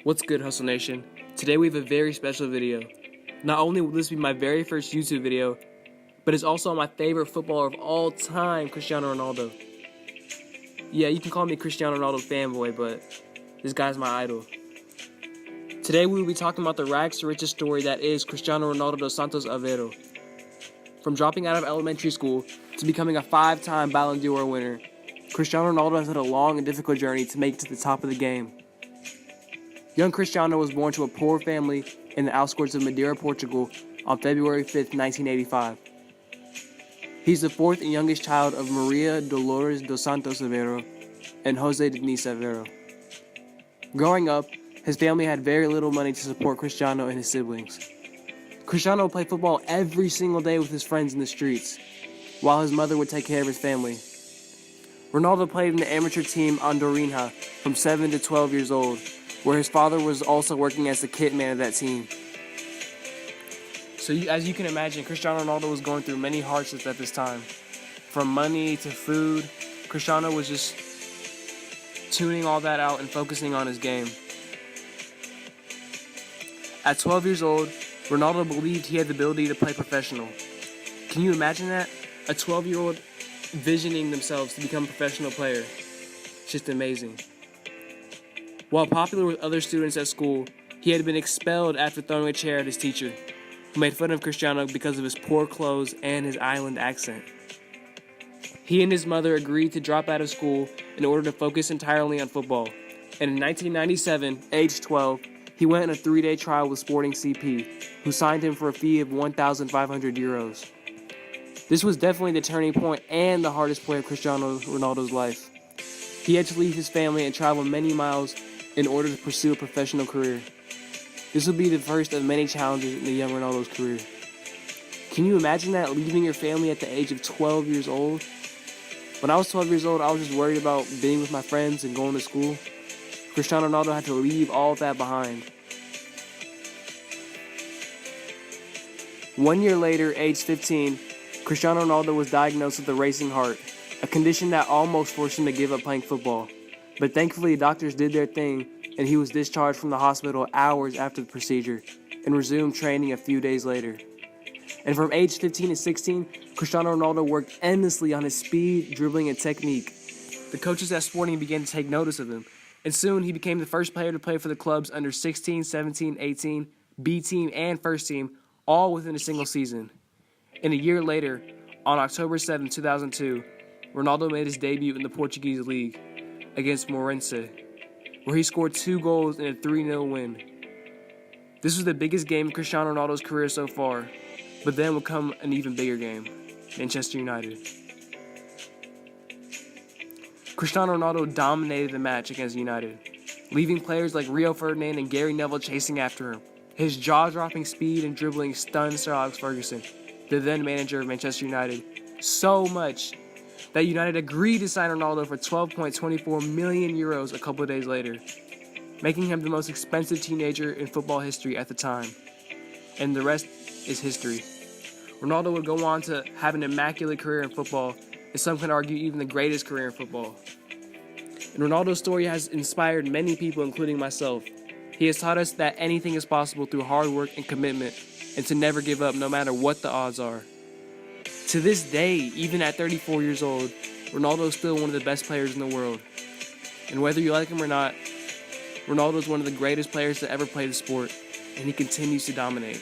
What's good, Hustle Nation? Today we have a very special video. Not only will this be my very first YouTube video, but it's also my favorite footballer of all time, Cristiano Ronaldo. Yeah, you can call me Cristiano Ronaldo fanboy, but this guy's my idol. Today we will be talking about the rags to riches story that is Cristiano Ronaldo dos Santos Aveiro. From dropping out of elementary school to becoming a 5-time Ballon d'Or winner, Cristiano Ronaldo has had a long and difficult journey to make it to the top of the game. Young Cristiano was born to a poor family in the outskirts of Madeira, Portugal on February 5, 1985. He's the fourth and youngest child of Maria Dolores dos Santos Aveiro and Jose Denise Aveiro. Growing up, his family had very little money to support Cristiano and his siblings. Cristiano played football every single day with his friends in the streets, while his mother would take care of his family. Ronaldo played in the amateur team Andorinha from 7 to 12 years old, where his father was also working as the kit man of that team. So as you can imagine, Cristiano Ronaldo was going through many hardships at this time. From money to food, Cristiano was just tuning all that out and focusing on his game. At 12 years old, Ronaldo believed he had the ability to play professional. Can you imagine that? A 12-year-old visioning themselves to become a professional player. It's just amazing. While popular with other students at school, he had been expelled after throwing a chair at his teacher, who made fun of Cristiano because of his poor clothes and his island accent. He and his mother agreed to drop out of school in order to focus entirely on football. And in 1997, aged 12, he went on a 3-day trial with Sporting CP, who signed him for a fee of 1,500 euros. This was definitely the turning point and the hardest point of Cristiano Ronaldo's life. He had to leave his family and travel many miles in order to pursue a professional career. This would be the first of many challenges in the young Ronaldo's career. Can you imagine that, leaving your family at the age of 12 years old? When I was 12 years old, I was just worried about being with my friends and going to school. Cristiano Ronaldo had to leave all of that behind. 1 year later, age 15, Cristiano Ronaldo was diagnosed with a racing heart, a condition that almost forced him to give up playing football. But thankfully, doctors did their thing, and he was discharged from the hospital hours after the procedure and resumed training a few days later. And from age 15 to 16, Cristiano Ronaldo worked endlessly on his speed, dribbling, and technique. The coaches at Sporting began to take notice of him, and soon he became the first player to play for the clubs under 16, 17, 18, B team, and first team, all within a single season. And a year later, on October 7, 2002, Ronaldo made his debut in the Portuguese league against Moreirense, where he scored 2 goals in a 3-0 win. This was the biggest game of Cristiano Ronaldo's career so far, but then would come an even bigger game, Manchester United. Cristiano Ronaldo dominated the match against United, leaving players like Rio Ferdinand and Gary Neville chasing after him. His jaw-dropping speed and dribbling stunned Sir Alex Ferguson, the then manager of Manchester United, so much that United agreed to sign Ronaldo for 12.24 million euros a couple of days later, making him the most expensive teenager in football history at the time. And the rest is history. Ronaldo would go on to have an immaculate career in football, and some can argue even the greatest career in football. And Ronaldo's story has inspired many people, including myself. He has taught us that anything is possible through hard work and commitment, and to never give up no matter what the odds are. To this day, even at 34 years old, Ronaldo is still one of the best players in the world. And whether you like him or not, Ronaldo is one of the greatest players to ever play the sport, and he continues to dominate.